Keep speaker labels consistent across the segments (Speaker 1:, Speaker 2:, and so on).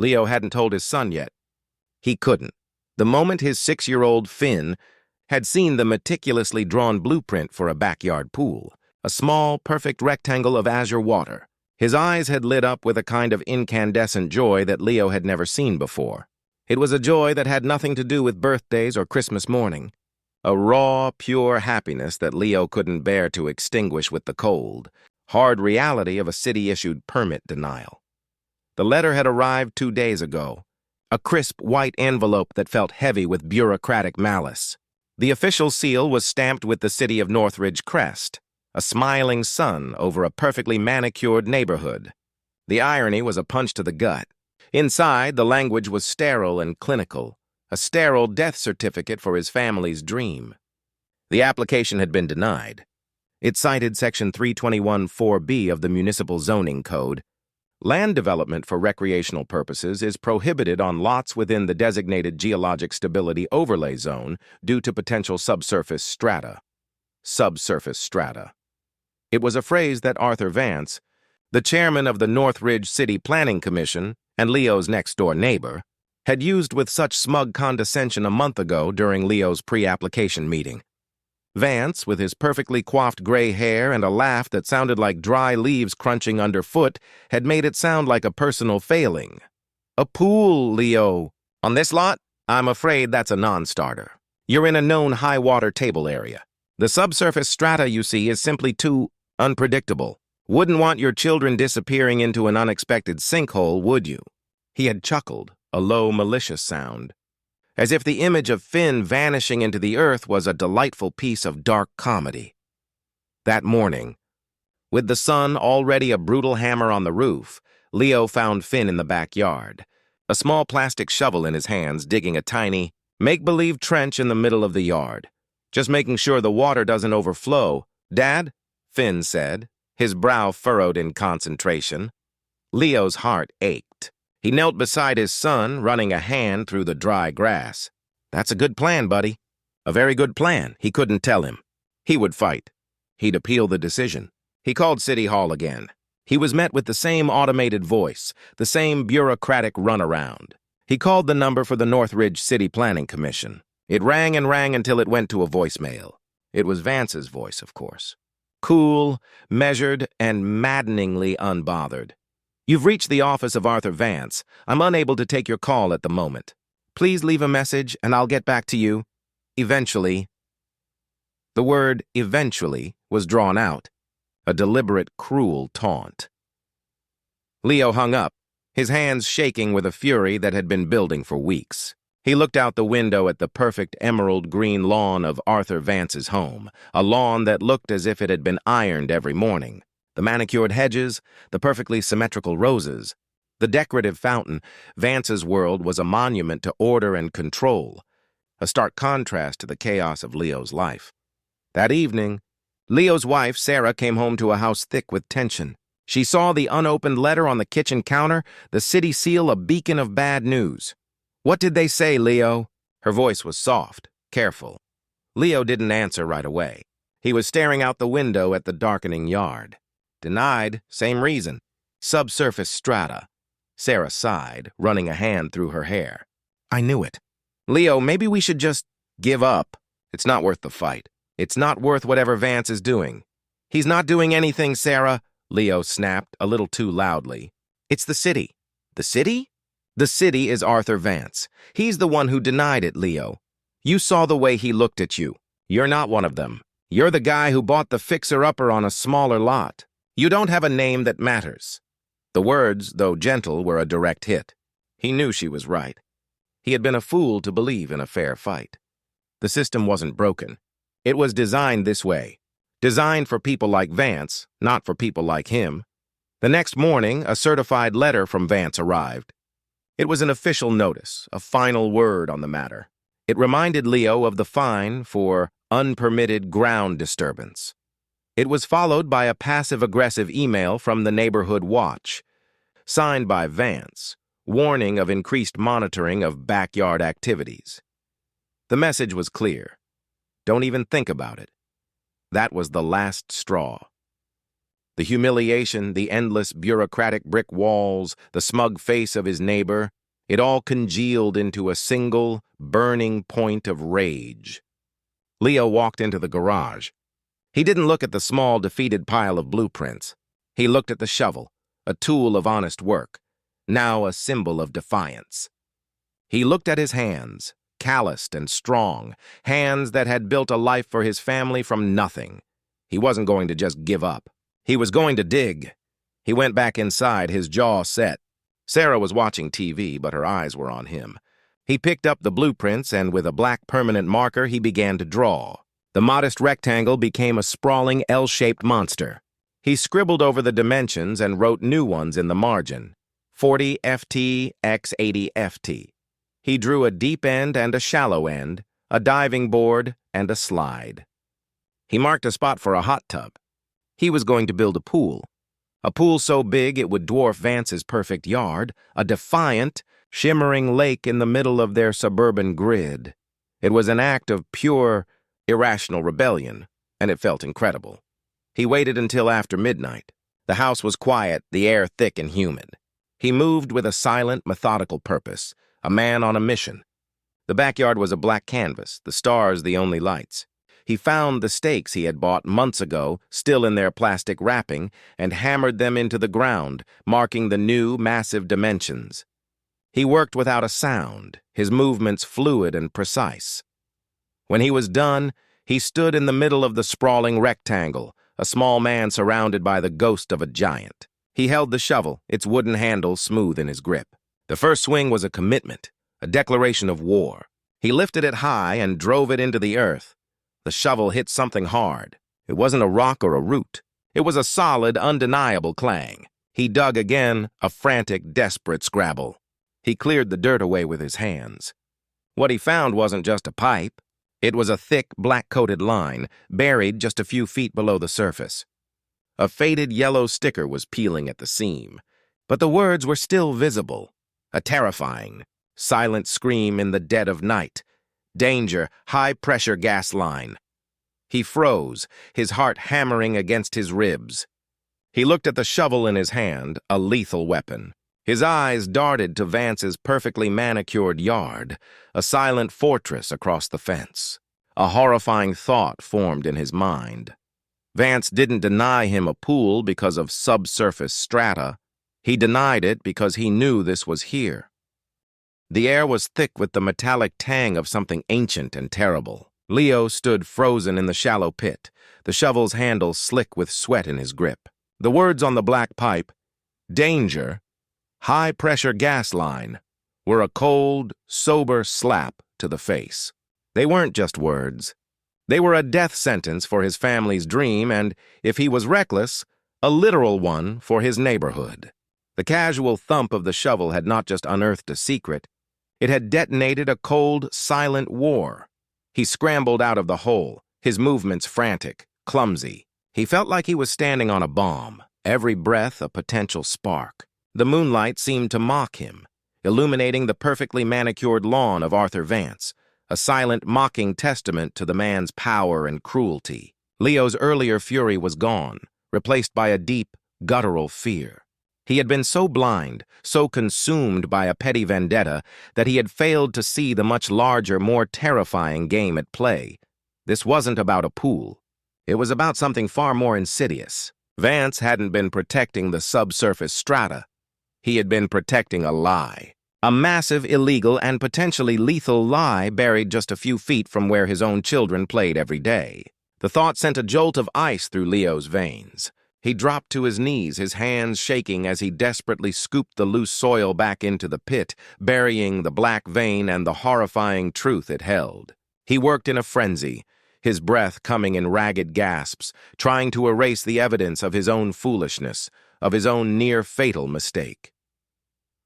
Speaker 1: Leo hadn't told his son yet. He couldn't. The moment his 6-year-old Finn had seen the meticulously drawn blueprint for a backyard pool, a small, perfect rectangle of azure water, his eyes had lit up with a kind of incandescent joy that Leo had never seen before. It was a joy that had nothing to do with birthdays or Christmas morning. A raw, pure happiness that Leo couldn't bear to extinguish with the cold, hard reality of a city-issued permit denial. The letter had arrived 2 days ago, a crisp white envelope that felt heavy with bureaucratic malice. The official seal was stamped with the city of Northridge crest, a smiling sun over a perfectly manicured neighborhood. The irony was a punch to the gut. Inside, the language was sterile and clinical, a sterile death certificate for his family's dream. The application had been denied. It cited Section 321(4)B of the Municipal Zoning Code. Land development for recreational purposes is prohibited on lots within the designated Geologic Stability Overlay Zone due to potential subsurface strata. Subsurface strata. It was a phrase that Arthur Vance, the chairman of the Northridge City Planning Commission and Leo's next-door neighbor, had used with such smug condescension a month ago during Leo's pre-application meeting. Vance, with his perfectly coiffed gray hair and a laugh that sounded like dry leaves crunching underfoot, had made it sound like a personal failing. "A pool, Leo. On this lot? I'm afraid that's a non-starter. You're in a known high-water table area. The subsurface strata, you see, is simply too unpredictable. Wouldn't want your children disappearing into an unexpected sinkhole, would you?" He had chuckled, a low, malicious sound, as if the image of Finn vanishing into the earth was a delightful piece of dark comedy. That morning, with the sun already a brutal hammer on the roof, Leo found Finn in the backyard, a small plastic shovel in his hands, digging a tiny, make-believe trench in the middle of the yard. "Just making sure the water doesn't overflow, Dad," Finn said, his brow furrowed in concentration. Leo's heart ached. He knelt beside his son, running a hand through the dry grass. "That's a good plan, buddy. A very good plan," he couldn't tell him. He would fight. He'd appeal the decision. He called City Hall again. He was met with the same automated voice, the same bureaucratic runaround. He called the number for the Northridge City Planning Commission. It rang and rang until it went to a voicemail. It was Vance's voice, of course. Cool, measured, and maddeningly unbothered. "You've reached the office of Arthur Vance. I'm unable to take your call at the moment. Please leave a message and I'll get back to you. Eventually." The word "eventually" was drawn out, a deliberate, cruel taunt. Leo hung up, his hands shaking with a fury that had been building for weeks. He looked out the window at the perfect emerald green lawn of Arthur Vance's home, a lawn that looked as if it had been ironed every morning. The manicured hedges, the perfectly symmetrical roses, the decorative fountain. Vance's world was a monument to order and control, a stark contrast to the chaos of Leo's life. That evening, Leo's wife, Sarah, came home to a house thick with tension. She saw the unopened letter on the kitchen counter, the city seal a beacon of bad news. "What did they say, Leo?" Her voice was soft, careful. Leo didn't answer right away. He was staring out the window at the darkening yard. "Denied, same reason. Subsurface strata." Sarah sighed, running a hand through her hair. "I knew it. Leo, maybe we should just give up. It's not worth the fight. It's not worth whatever Vance is doing." "He's not doing anything, Sarah," Leo snapped, a little too loudly. "It's the city." "The city?" "The city is Arthur Vance. He's the one who denied it, Leo. You saw the way he looked at you. You're not one of them. You're the guy who bought the fixer-upper on a smaller lot. You don't have a name that matters." The words, though gentle, were a direct hit. He knew she was right. He had been a fool to believe in a fair fight. The system wasn't broken. It was designed this way. Designed for people like Vance, not for people like him. The next morning, a certified letter from Vance arrived. It was an official notice, a final word on the matter. It reminded Leo of the fine for unpermitted ground disturbance. It was followed by a passive-aggressive email from the Neighborhood Watch, signed by Vance, warning of increased monitoring of backyard activities. The message was clear. Don't even think about it. That was the last straw. The humiliation, the endless bureaucratic brick walls, the smug face of his neighbor, it all congealed into a single, burning point of rage. Leo walked into the garage. He didn't look at the small, defeated pile of blueprints. He looked at the shovel, a tool of honest work, now a symbol of defiance. He looked at his hands, calloused and strong, hands that had built a life for his family from nothing. He wasn't going to just give up. He was going to dig. He went back inside, his jaw set. Sarah was watching TV, but her eyes were on him. He picked up the blueprints, and with a black permanent marker, he began to draw. The modest rectangle became a sprawling L-shaped monster. He scribbled over the dimensions and wrote new ones in the margin. 40 FT x 80 FT. He drew a deep end and a shallow end, a diving board and a slide. He marked a spot for a hot tub. He was going to build a pool so big it would dwarf Vance's perfect yard, a defiant, shimmering lake in the middle of their suburban grid. It was an act of pure, irrational rebellion, and it felt incredible. He waited until after midnight. The house was quiet, the air thick and humid. He moved with a silent, methodical purpose, a man on a mission. The backyard was a black canvas, the stars the only lights. He found the stakes he had bought months ago, still in their plastic wrapping, and hammered them into the ground, marking the new, massive dimensions. He worked without a sound, his movements fluid and precise. When he was done, he stood in the middle of the sprawling rectangle, a small man surrounded by the ghost of a giant. He held the shovel, its wooden handle smooth in his grip. The first swing was a commitment, a declaration of war. He lifted it high and drove it into the earth. The shovel hit something hard. It wasn't a rock or a root. It was a solid, undeniable clang. He dug again, a frantic, desperate scrabble. He cleared the dirt away with his hands. What he found wasn't just a pipe. It was a thick, black-coated line, buried just a few feet below the surface. A faded yellow sticker was peeling at the seam, but the words were still visible. A terrifying, silent scream in the dead of night. Danger, high-pressure gas line. He froze, his heart hammering against his ribs. He looked at the shovel in his hand, a lethal weapon. His eyes darted to Vance's perfectly manicured yard, a silent fortress across the fence. A horrifying thought formed in his mind. Vance didn't deny him a pool because of subsurface strata. He denied it because he knew this was here. The air was thick with the metallic tang of something ancient and terrible. Leo stood frozen in the shallow pit, the shovel's handle slick with sweat in his grip. The words on the black pipe, danger, high-pressure gas line, were a cold, sober slap to the face. They weren't just words. They were a death sentence for his family's dream and, if he was reckless, a literal one for his neighborhood. The casual thump of the shovel had not just unearthed a secret, it had detonated a cold, silent war. He scrambled out of the hole, his movements frantic, clumsy. He felt like he was standing on a bomb, every breath a potential spark. The moonlight seemed to mock him, illuminating the perfectly manicured lawn of Arthur Vance, a silent, mocking testament to the man's power and cruelty. Leo's earlier fury was gone, replaced by a deep, guttural fear. He had been so blind, so consumed by a petty vendetta, that he had failed to see the much larger, more terrifying game at play. This wasn't about a pool. It was about something far more insidious. Vance hadn't been protecting the subsurface strata. He had been protecting a lie. A massive, illegal, and potentially lethal lie buried just a few feet from where his own children played every day. The thought sent a jolt of ice through Leo's veins. He dropped to his knees, his hands shaking as he desperately scooped the loose soil back into the pit, burying the black vein and the horrifying truth it held. He worked in a frenzy, his breath coming in ragged gasps, trying to erase the evidence of his own foolishness, of his own near-fatal mistake.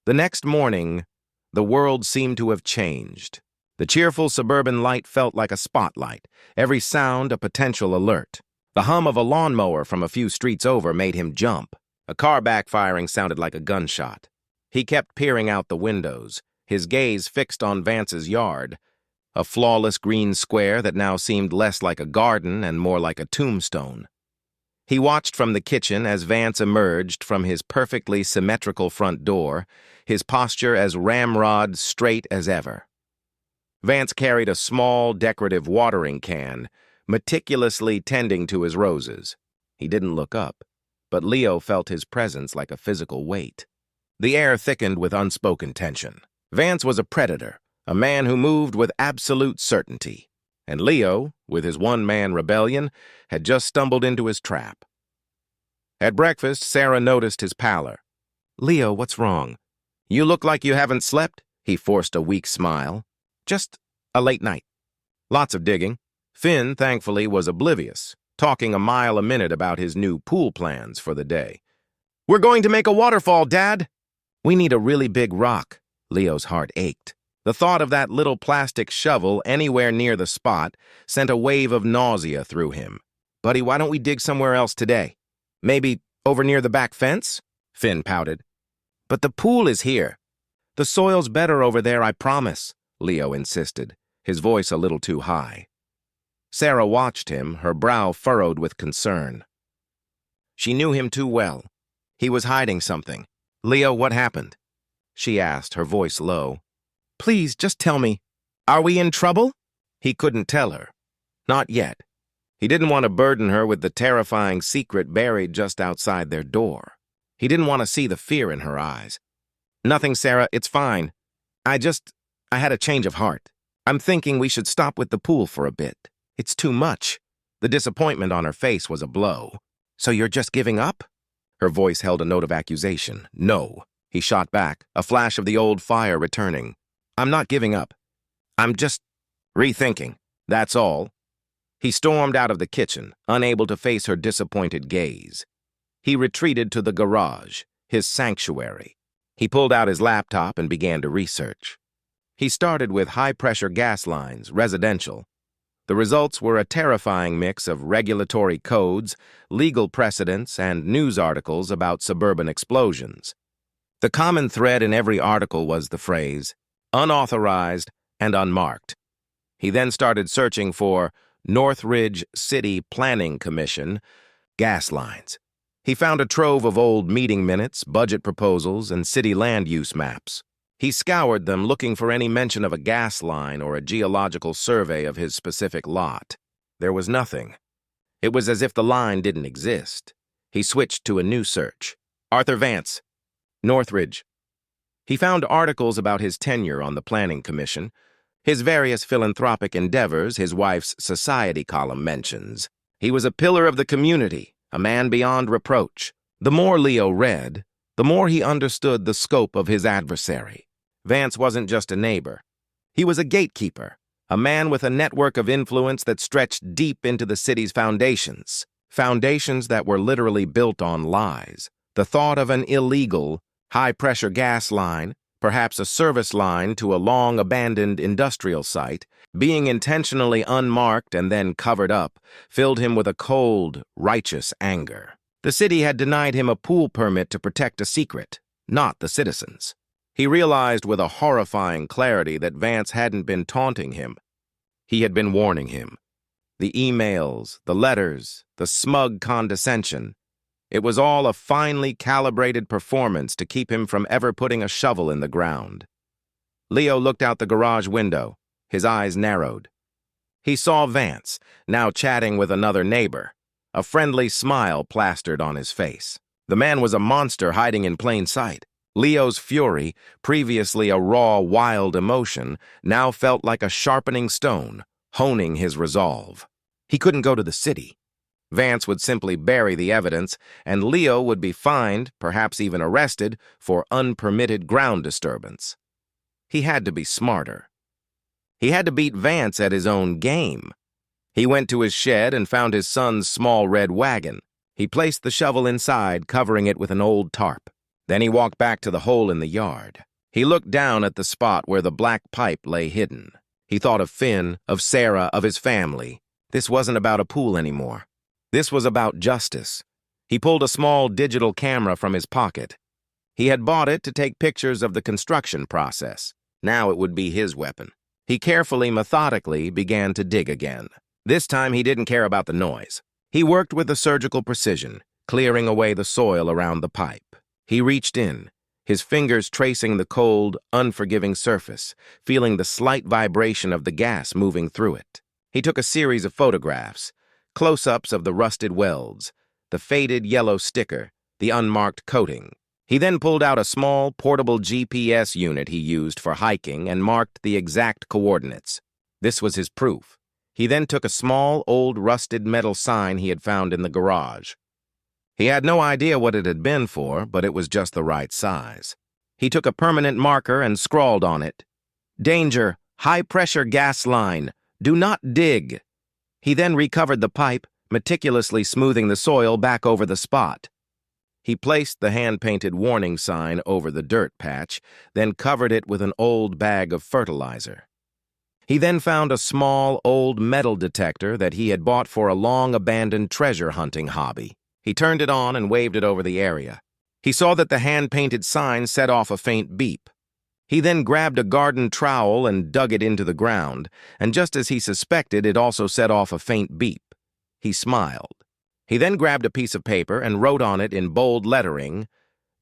Speaker 1: The next morning, the world seemed to have changed. The cheerful suburban light felt like a spotlight, every sound a potential alert. The hum of a lawnmower from a few streets over made him jump. A car backfiring sounded like a gunshot. He kept peering out the windows, his gaze fixed on Vance's yard, a flawless green square that now seemed less like a garden and more like a tombstone. He watched from the kitchen as Vance emerged from his perfectly symmetrical front door, his posture as ramrod straight as ever. Vance carried a small, decorative watering can, meticulously tending to his roses. He didn't look up, but Leo felt his presence like a physical weight. The air thickened with unspoken tension. Vance was a predator, a man who moved with absolute certainty. And Leo, with his one-man rebellion, had just stumbled into his trap. At breakfast, Sarah noticed his pallor. "Leo, what's wrong? You look like you haven't slept." He forced a weak smile. "Just a late night. Lots of digging." Finn, thankfully, was oblivious, talking a mile a minute about his new pool plans for the day. "We're going to make a waterfall, Dad." "We need a really big rock." Leo's heart ached. The thought of that little plastic shovel anywhere near the spot sent a wave of nausea through him. "Buddy, why don't we dig somewhere else today? Maybe over near the back fence?" Finn pouted. "But the pool is here." "The soil's better over there, I promise," Leo insisted, his voice a little too high. Sarah watched him, her brow furrowed with concern. She knew him too well. He was hiding something. "Leo, what happened?" she asked, her voice low. "Please, just tell me. Are we in trouble?" He couldn't tell her. Not yet. He didn't want to burden her with the terrifying secret buried just outside their door. He didn't want to see the fear in her eyes. "Nothing, Sarah, it's fine. I had a change of heart. I'm thinking we should stop with the pool for a bit. It's too much." The disappointment on her face was a blow. "So you're just giving up?" Her voice held a note of accusation. "No," he shot back, a flash of the old fire returning. "I'm not giving up. I'm just rethinking. That's all." He stormed out of the kitchen, unable to face her disappointed gaze. He retreated to the garage, his sanctuary. He pulled out his laptop and began to research. He started with high-pressure gas lines, residential. The results were a terrifying mix of regulatory codes, legal precedents, and news articles about suburban explosions. The common thread in every article was the phrase, unauthorized and unmarked. He then started searching for Northridge City Planning Commission gas lines. He found a trove of old meeting minutes, budget proposals, and city land use maps. He scoured them looking for any mention of a gas line or a geological survey of his specific lot. There was nothing. It was as if the line didn't exist. He switched to a new search. Arthur Vance, Northridge. He found articles about his tenure on the Planning Commission, his various philanthropic endeavors his wife's society column mentions. He was a pillar of the community, a man beyond reproach. The more Leo read, the more he understood the scope of his adversary. Vance wasn't just a neighbor. He was a gatekeeper, a man with a network of influence that stretched deep into the city's foundations that were literally built on lies. The thought of an illegal, high-pressure gas line, perhaps a service line to a long-abandoned industrial site, being intentionally unmarked and then covered up, filled him with a cold, righteous anger. The city had denied him a pool permit to protect a secret, not the citizens. He realized with a horrifying clarity that Vance hadn't been taunting him. He had been warning him. The emails, the letters, the smug condescension. It was all a finely calibrated performance to keep him from ever putting a shovel in the ground. Leo looked out the garage window, his eyes narrowed. He saw Vance, now chatting with another neighbor, a friendly smile plastered on his face. The man was a monster hiding in plain sight. Leo's fury, previously a raw, wild emotion, now felt like a sharpening stone, honing his resolve. He couldn't go to the city. Vance would simply bury the evidence, and Leo would be fined, perhaps even arrested, for unpermitted ground disturbance. He had to be smarter. He had to beat Vance at his own game. He went to his shed and found his son's small red wagon. He placed the shovel inside, covering it with an old tarp. Then he walked back to the hole in the yard. He looked down at the spot where the black pipe lay hidden. He thought of Finn, of Sarah, of his family. This wasn't about a pool anymore. This was about justice. He pulled a small digital camera from his pocket. He had bought it to take pictures of the construction process. Now it would be his weapon. He carefully, methodically began to dig again. This time he didn't care about the noise. He worked with a surgical precision, clearing away the soil around the pipe. He reached in, his fingers tracing the cold, unforgiving surface, feeling the slight vibration of the gas moving through it. He took a series of photographs, close-ups of the rusted welds, the faded yellow sticker, the unmarked coating. He then pulled out a small, portable GPS unit he used for hiking and marked the exact coordinates. This was his proof. He then took a small, old, rusted metal sign he had found in the garage. He had no idea what it had been for, but it was just the right size. He took a permanent marker and scrawled on it, "Danger, high-pressure gas line. Do not dig." He then recovered the pipe, meticulously smoothing the soil back over the spot. He placed the hand-painted warning sign over the dirt patch, then covered it with an old bag of fertilizer. He then found a small, old metal detector that he had bought for a long-abandoned treasure hunting hobby. He turned it on and waved it over the area. He saw that the hand-painted sign set off a faint beep. He then grabbed a garden trowel and dug it into the ground, and just as he suspected, it also set off a faint beep. He smiled. He then grabbed a piece of paper and wrote on it in bold lettering,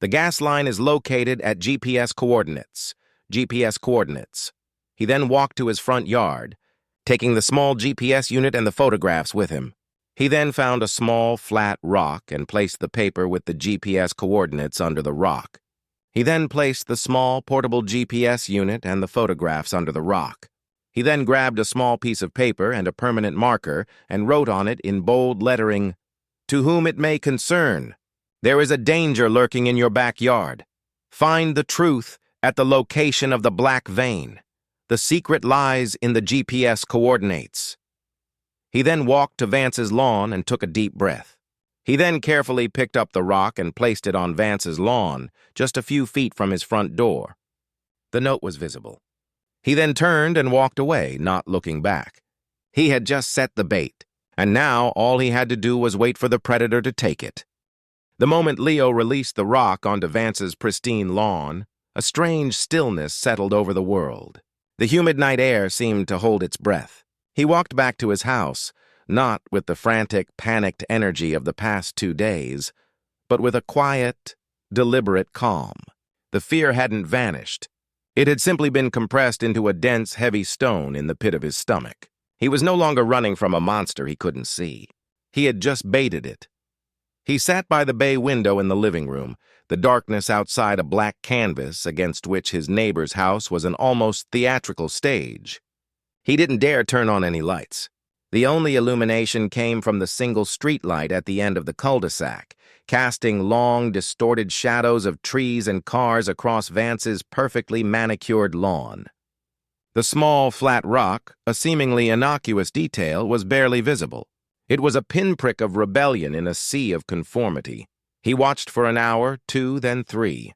Speaker 1: "The gas line is located at GPS coordinates. GPS coordinates." He then walked to his front yard, taking the small GPS unit and the photographs with him. He then found a small, flat rock and placed the paper with the GPS coordinates under the rock. He then placed the small, portable GPS unit and the photographs under the rock. He then grabbed a small piece of paper and a permanent marker and wrote on it in bold lettering, "To whom it may concern, there is a danger lurking in your backyard. Find the truth at the location of the black vein. The secret lies in the GPS coordinates." He then walked to Vance's lawn and took a deep breath. He then carefully picked up the rock and placed it on Vance's lawn, just a few feet from his front door. The note was visible. He then turned and walked away, not looking back. He had just set the bait, and now all he had to do was wait for the predator to take it. The moment Leo released the rock onto Vance's pristine lawn, a strange stillness settled over the world. The humid night air seemed to hold its breath. He walked back to his house, not with the frantic, panicked energy of the past 2 days, but with a quiet, deliberate calm. The fear hadn't vanished. It had simply been compressed into a dense, heavy stone in the pit of his stomach. He was no longer running from a monster he couldn't see. He had just baited it. He sat by the bay window in the living room, the darkness outside a black canvas against which his neighbor's house was an almost theatrical stage. He didn't dare turn on any lights. The only illumination came from the single streetlight at the end of the cul-de-sac, casting long, distorted shadows of trees and cars across Vance's perfectly manicured lawn. The small, flat rock, a seemingly innocuous detail, was barely visible. It was a pinprick of rebellion in a sea of conformity. He watched for an hour, 2, then 3.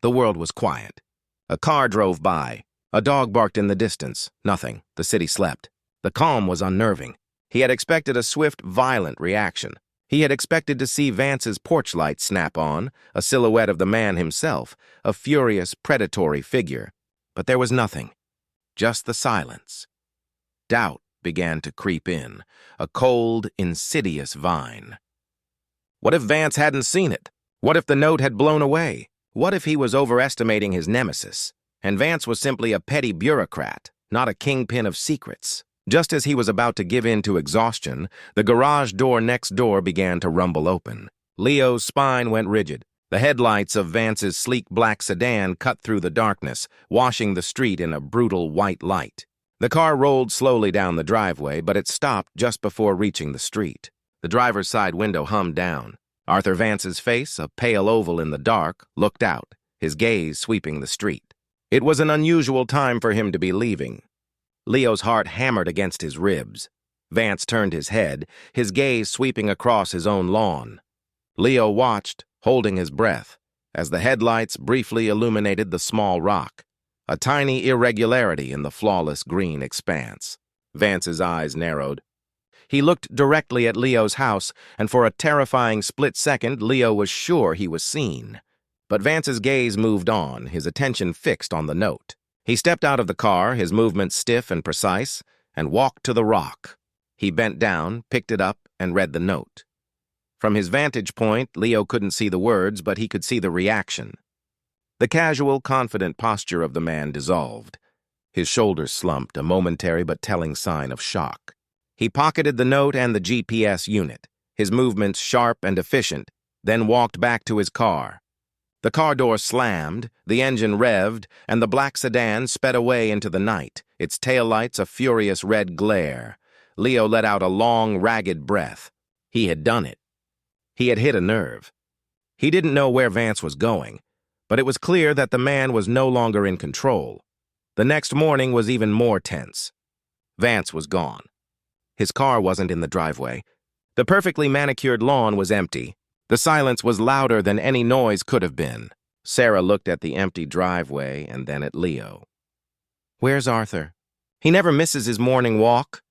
Speaker 1: The world was quiet. A car drove by. A dog barked in the distance. Nothing. The city slept. The calm was unnerving. He had expected a swift, violent reaction. He had expected to see Vance's porch light snap on, a silhouette of the man himself, a furious, predatory figure. But there was nothing. Just the silence. Doubt began to creep in, a cold, insidious vine. What if Vance hadn't seen it? What if the note had blown away? What if he was overestimating his nemesis, and Vance was simply a petty bureaucrat, not a kingpin of secrets? Just as he was about to give in to exhaustion, the garage door next door began to rumble open. Leo's spine went rigid. The headlights of Vance's sleek black sedan cut through the darkness, washing the street in a brutal white light. The car rolled slowly down the driveway, but it stopped just before reaching the street. The driver's side window hummed down. Arthur Vance's face, a pale oval in the dark, looked out, his gaze sweeping the street. It was an unusual time for him to be leaving. Leo's heart hammered against his ribs. Vance turned his head, his gaze sweeping across his own lawn. Leo watched, holding his breath, as the headlights briefly illuminated the small rock, a tiny irregularity in the flawless green expanse. Vance's eyes narrowed. He looked directly at Leo's house, and for a terrifying split second, Leo was sure he was seen. But Vance's gaze moved on, his attention fixed on the note. He stepped out of the car, his movements stiff and precise, and walked to the rock. He bent down, picked it up, and read the note. From his vantage point, Leo couldn't see the words, but he could see the reaction. The casual, confident posture of the man dissolved. His shoulders slumped, a momentary but telling sign of shock. He pocketed the note and the GPS unit, his movements sharp and efficient, then walked back to his car. The car door slammed, the engine revved, and the black sedan sped away into the night, its taillights a furious red glare. Leo let out a long, ragged breath. He had done it. He had hit a nerve. He didn't know where Vance was going, but it was clear that the man was no longer in control. The next morning was even more tense. Vance was gone. His car wasn't in the driveway. The perfectly manicured lawn was empty. The silence was louder than any noise could have been. Sarah looked at the empty driveway and then at Leo. "Where's Arthur? He never misses his morning walk."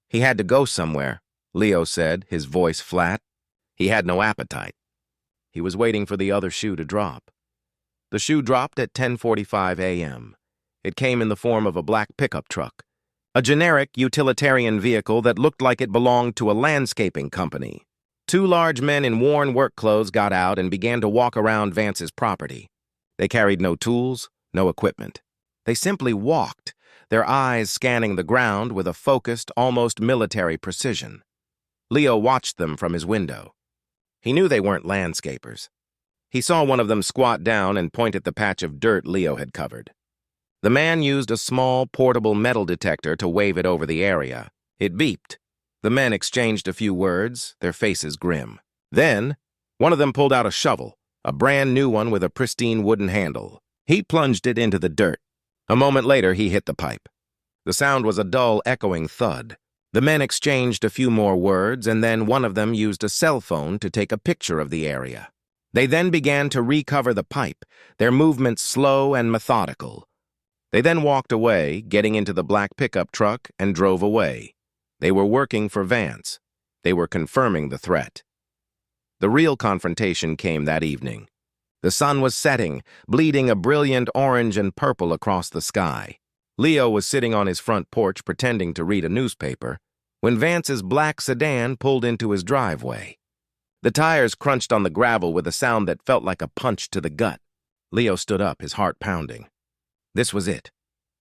Speaker 1: "He had to go somewhere," Leo said, his voice flat. He had no appetite. He was waiting for the other shoe to drop. The shoe dropped at 10:45 a.m. It came in the form of a black pickup truck, a generic utilitarian vehicle that looked like it belonged to a landscaping company. Two large men in worn work clothes got out and began to walk around Vance's property. They carried no tools, no equipment. They simply walked, their eyes scanning the ground with a focused, almost military precision. Leo watched them from his window. He knew they weren't landscapers. He saw one of them squat down and point at the patch of dirt Leo had covered. The man used a small, portable metal detector to wave it over the area. It beeped. The men exchanged a few words, their faces grim. Then, one of them pulled out a shovel, a brand new one with a pristine wooden handle. He plunged it into the dirt. A moment later, he hit the pipe. The sound was a dull, echoing thud. The men exchanged a few more words, and then one of them used a cell phone to take a picture of the area. They then began to recover the pipe, their movements slow and methodical. They then walked away, getting into the black pickup truck, and drove away. They were working for Vance. They were confirming the threat. The real confrontation came that evening. The sun was setting, bleeding a brilliant orange and purple across the sky. Leo was sitting on his front porch pretending to read a newspaper when Vance's black sedan pulled into his driveway. The tires crunched on the gravel with a sound that felt like a punch to the gut. Leo stood up, his heart pounding. This was it.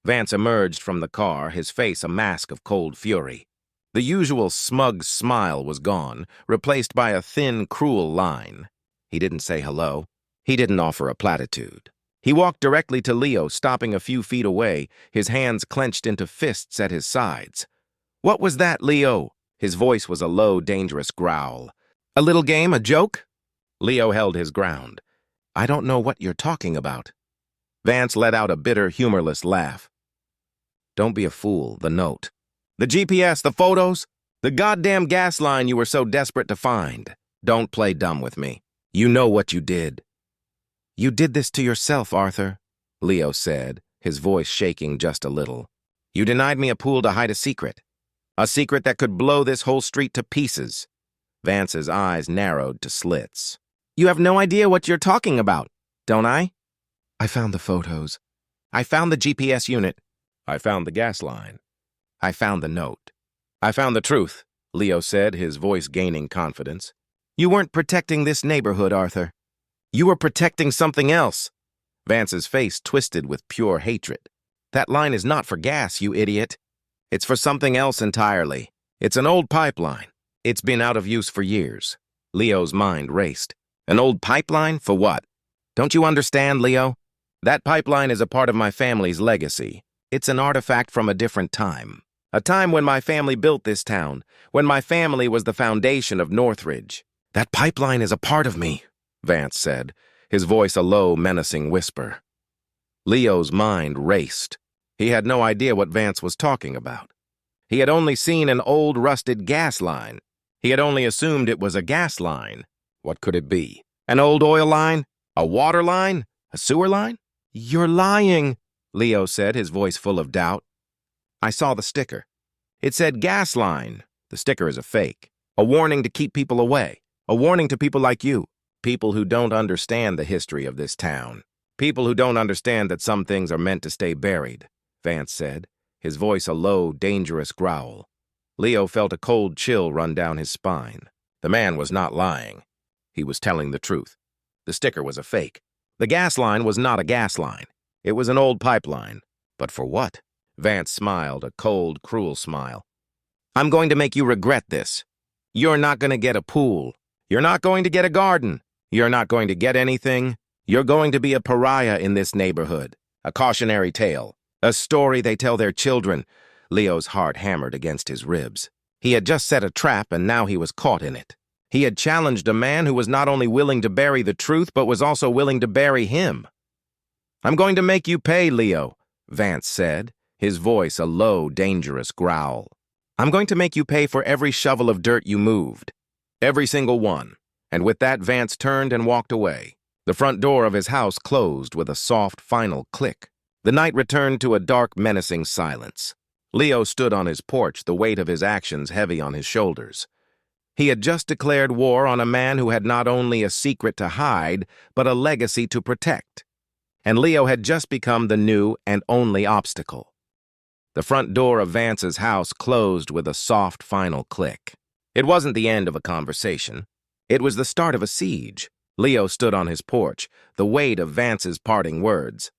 Speaker 1: Vance emerged from the car, his face a mask of cold fury. The usual smug smile was gone, replaced by a thin, cruel line. He didn't say hello. He didn't offer a platitude. He walked directly to Leo, stopping a few feet away, his hands clenched into fists at his sides. "What was that, Leo?" His voice was a low, dangerous growl. "A little game, a joke?" Leo held his ground. "I don't know what you're talking about." Vance let out a bitter, humorless laugh. "Don't be a fool, the note. The GPS, the photos, the goddamn gas line you were so desperate to find. Don't play dumb with me. You know what you did." "You did this to yourself, Arthur," Leo said, his voice shaking just a little. "You denied me a pool to hide a secret that could blow this whole street to pieces." Vance's eyes narrowed to slits. "You have no idea what you're talking about, don't I?" "I found the photos. I found the GPS unit. I found the gas line. I found the note. I found the truth," Leo said, his voice gaining confidence. "You weren't protecting this neighborhood, Arthur. You were protecting something else." Vance's face twisted with pure hatred. "That line is not for gas, you idiot. It's for something else entirely. It's an old pipeline. It's been out of use for years." Leo's mind raced. "An old pipeline? For what? Don't you understand, Leo? That pipeline is a part of my family's legacy. It's an artifact from a different time. A time when my family built this town, when my family was the foundation of Northridge." "That pipeline is a part of me," Vance said, his voice a low, menacing whisper. Leo's mind raced. He had no idea what Vance was talking about. He had only seen an old, rusted gas line. He had only assumed it was a gas line. What could it be? An old oil line? A water line? A sewer line? "You're lying," Leo said, his voice full of doubt. "I saw the sticker. It said gas line. The sticker is a fake. A warning to keep people away. A warning to people like you. People who don't understand the history of this town. People who don't understand that some things are meant to stay buried," Vance said, his voice a low, dangerous growl. Leo felt a cold chill run down his spine. The man was not lying. He was telling the truth. The sticker was a fake. The gas line was not a gas line. It was an old pipeline. But for what? Vance smiled, a cold, cruel smile. I'm going to make you regret this. You're not going to get a pool. You're not going to get a garden. You're not going to get anything. You're going to be a pariah in this neighborhood. A cautionary tale. A story they tell their children. Leo's heart hammered against his ribs. He had just set a trap, and now he was caught in it. He had challenged a man who was not only willing to bury the truth, but was also willing to bury him. I'm going to make you pay, Leo, Vance said, his voice a low, dangerous growl. I'm going to make you pay for every shovel of dirt you moved. Every single one. And with that, Vance turned and walked away. The front door of his house closed with a soft, final click. The night returned to a dark, menacing silence. Leo stood on his porch, the weight of his actions heavy on his shoulders. He had just declared war on a man who had not only a secret to hide, but a legacy to protect. And Leo had just become the new and only obstacle. The front door of Vance's house closed with a soft, final click. It wasn't the end of a conversation. It was the start of a siege. Leo stood on his porch, the weight of Vance's parting words.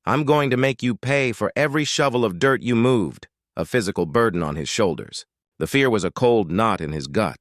Speaker 1: I'm going to make you pay for every shovel of dirt you moved, a physical burden on his shoulders. The fear was a cold knot in his gut.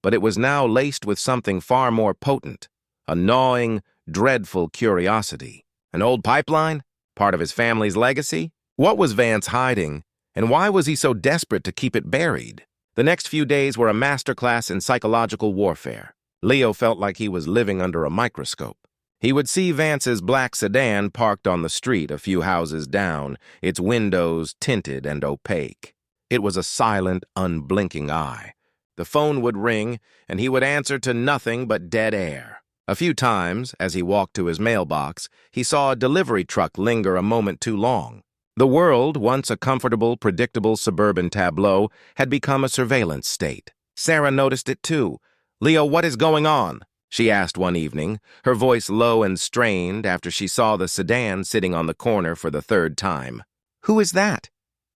Speaker 1: But it was now laced with something far more potent, a gnawing, dreadful curiosity. An old pipeline? Part of his family's legacy? What was Vance hiding, and why was he so desperate to keep it buried? The next few days were a masterclass in psychological warfare. Leo felt like he was living under a microscope. He would see Vance's black sedan parked on the street a few houses down, its windows tinted and opaque. It was a silent, unblinking eye. The phone would ring, and he would answer to nothing but dead air. A few times, as he walked to his mailbox, he saw a delivery truck linger a moment too long. The world, once a comfortable, predictable suburban tableau, had become a surveillance state. Sarah noticed it too. "Leo, what is going on?" she asked one evening, her voice low and strained after she saw the sedan sitting on the corner for the third time. "Who is that?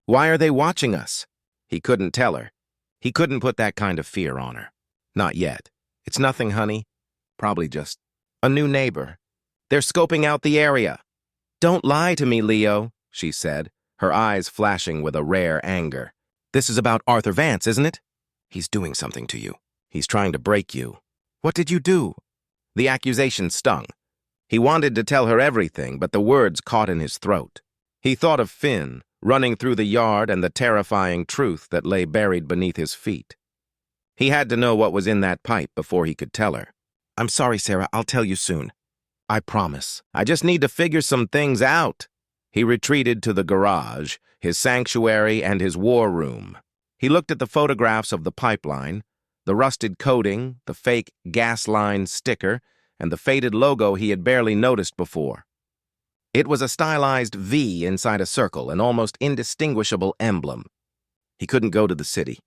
Speaker 1: Why are they watching us?" He couldn't tell her. He couldn't put that kind of fear on her. Not yet. "It's nothing, honey. Probably just a new neighbor. They're scoping out the area." "Don't lie to me, Leo," she said, her eyes flashing with a rare anger. "This is about Arthur Vance, isn't it? He's doing something to you. He's trying to break you. What did you do?" The accusation stung. He wanted to tell her everything, but the words caught in his throat. He thought of Finn, running through the yard, and the terrifying truth that lay buried beneath his feet. He had to know what was in that pipe before he could tell her. "I'm sorry, Sarah. I'll tell you soon. I promise. I just need to figure some things out." He retreated to the garage, his sanctuary and his war room. He looked at the photographs of the pipeline, the rusted coating, the fake gas line sticker, and the faded logo he had barely noticed before. It was a stylized V inside a circle, an almost indistinguishable emblem. He couldn't go to the city.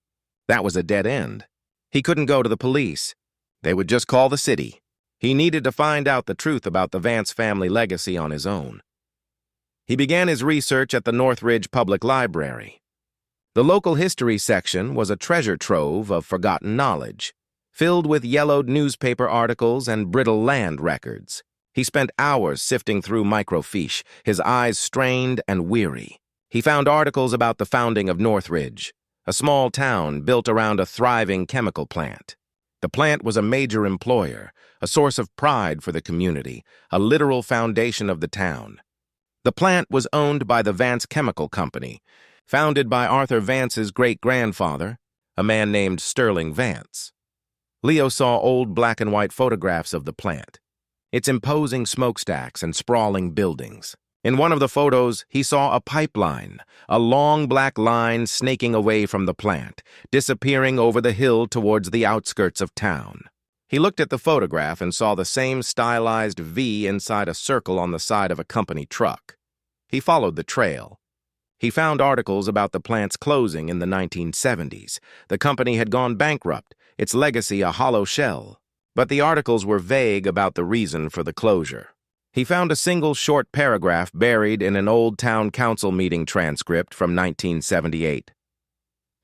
Speaker 1: That was a dead end. He couldn't go to the police. They would just call the city. He needed to find out the truth about the Vance family legacy on his own. He began his research at the Northridge Public Library. The local history section was a treasure trove of forgotten knowledge, filled with yellowed newspaper articles and brittle land records. He spent hours sifting through microfiche, his eyes strained and weary. He found articles about the founding of Northridge, a small town built around a thriving chemical plant. The plant was a major employer, a source of pride for the community, a literal foundation of the town. The plant was owned by the Vance Chemical Company, founded by Arthur Vance's great-grandfather, a man named Sterling Vance. Leo saw old black-and-white photographs of the plant, its imposing smokestacks and sprawling buildings. In one of the photos, he saw a pipeline, a long black line snaking away from the plant, disappearing over the hill towards the outskirts of town. He looked at the photograph and saw the same stylized V inside a circle on the side of a company truck. He followed the trail. He found articles about the plant's closing in the 1970s. The company had gone bankrupt, its legacy a hollow shell. But the articles were vague about the reason for the closure. He found a single short paragraph buried in an old town council meeting transcript from 1978.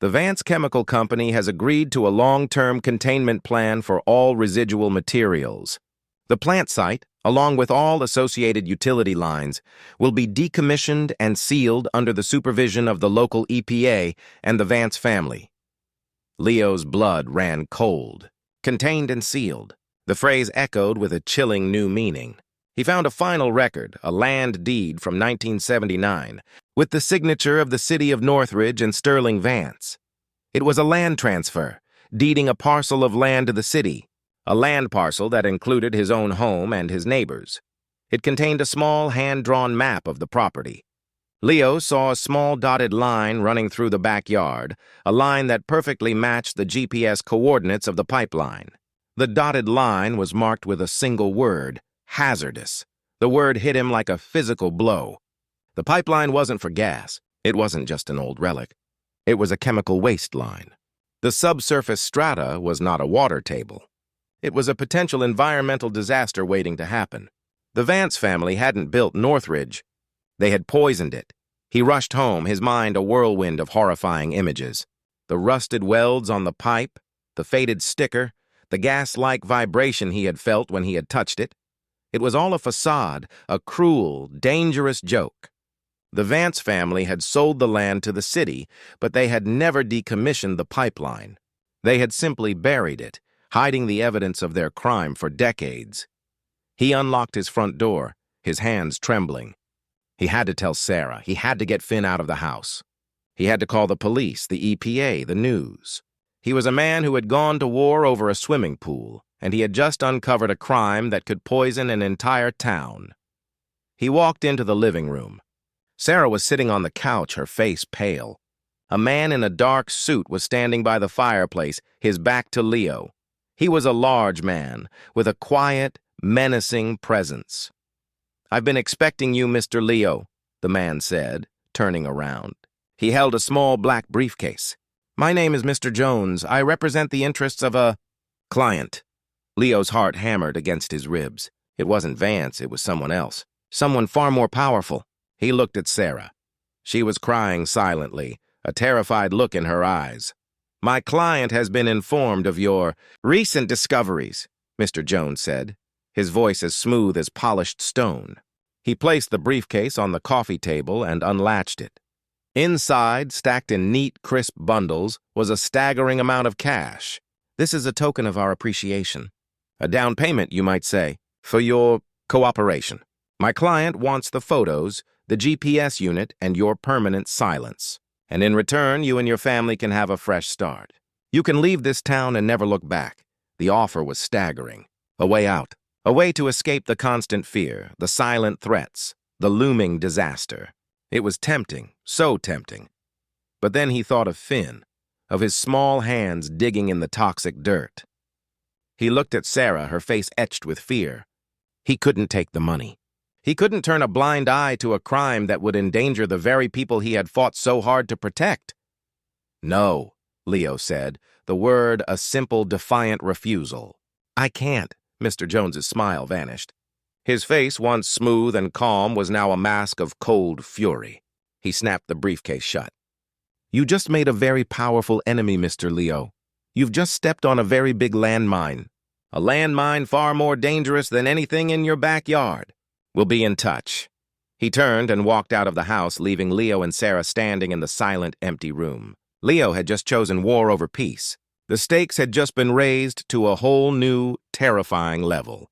Speaker 1: The Vance Chemical Company has agreed to a long-term containment plan for all residual materials. The plant site, along with all associated utility lines, will be decommissioned and sealed under the supervision of the local EPA and the Vance family. Leo's blood ran cold. Contained and sealed. The phrase echoed with a chilling new meaning. He found a final record, a land deed from 1979, with the signature of the city of Northridge and Sterling Vance. It was a land transfer, deeding a parcel of land to the city, a land parcel that included his own home and his neighbors. It contained a small hand-drawn map of the property. Leo saw a small dotted line running through the backyard, a line that perfectly matched the GPS coordinates of the pipeline. The dotted line was marked with a single word, hazardous. The word hit him like a physical blow. The pipeline wasn't for gas. It wasn't just an old relic. It was a chemical waste line. The subsurface strata was not a water table. It was a potential environmental disaster waiting to happen. The Vance family hadn't built Northridge. They had poisoned it. He rushed home, his mind a whirlwind of horrifying images. The rusted welds on the pipe, the faded sticker, the gas-like vibration he had felt when he had touched it. It was all a facade, a cruel, dangerous joke. The Vance family had sold the land to the city, but they had never decommissioned the pipeline. They had simply buried it, hiding the evidence of their crime for decades. He unlocked his front door, his hands trembling. He had to tell Sarah. He had to get Finn out of the house. He had to call the police, the EPA, the news. He was a man who had gone to war over a swimming pool, and he had just uncovered a crime that could poison an entire town. He walked into the living room. Sarah was sitting on the couch, her face pale. A man in a dark suit was standing by the fireplace, his back to Leo. He was a large man, with a quiet, menacing presence. "I've been expecting you, Mr. Leo," the man said, turning around. He held a small black briefcase. "My name is Mr. Jones. I represent the interests of a client." Leo's heart hammered against his ribs. It wasn't Vance, it was someone else. Someone far more powerful. He looked at Sarah. She was crying silently, a terrified look in her eyes. "My client has been informed of your recent discoveries," Mr. Jones said, his voice as smooth as polished stone. He placed the briefcase on the coffee table and unlatched it. Inside, stacked in neat, crisp bundles, was a staggering amount of cash. "This is a token of our appreciation. A down payment, you might say, for your cooperation. My client wants the photos, the GPS unit, and your permanent silence. And in return, you and your family can have a fresh start. You can leave this town and never look back." The offer was staggering. A way out. A way to escape the constant fear, the silent threats, the looming disaster. It was tempting, so tempting. But then he thought of Finn, of his small hands digging in the toxic dirt. He looked at Sarah, her face etched with fear. He couldn't take the money. He couldn't turn a blind eye to a crime that would endanger the very people he had fought so hard to protect. "No," Leo said, the word a simple, defiant refusal. "I can't." Mr. Jones's smile vanished. His face, once smooth and calm, was now a mask of cold fury. He snapped the briefcase shut. "You just made a very powerful enemy, Mr. Leo. You've just stepped on a very big landmine. A landmine far more dangerous than anything in your backyard. We'll be in touch." He turned and walked out of the house, leaving Leo and Sarah standing in the silent, empty room. Leo had just chosen war over peace. The stakes had just been raised to a whole new, terrifying level.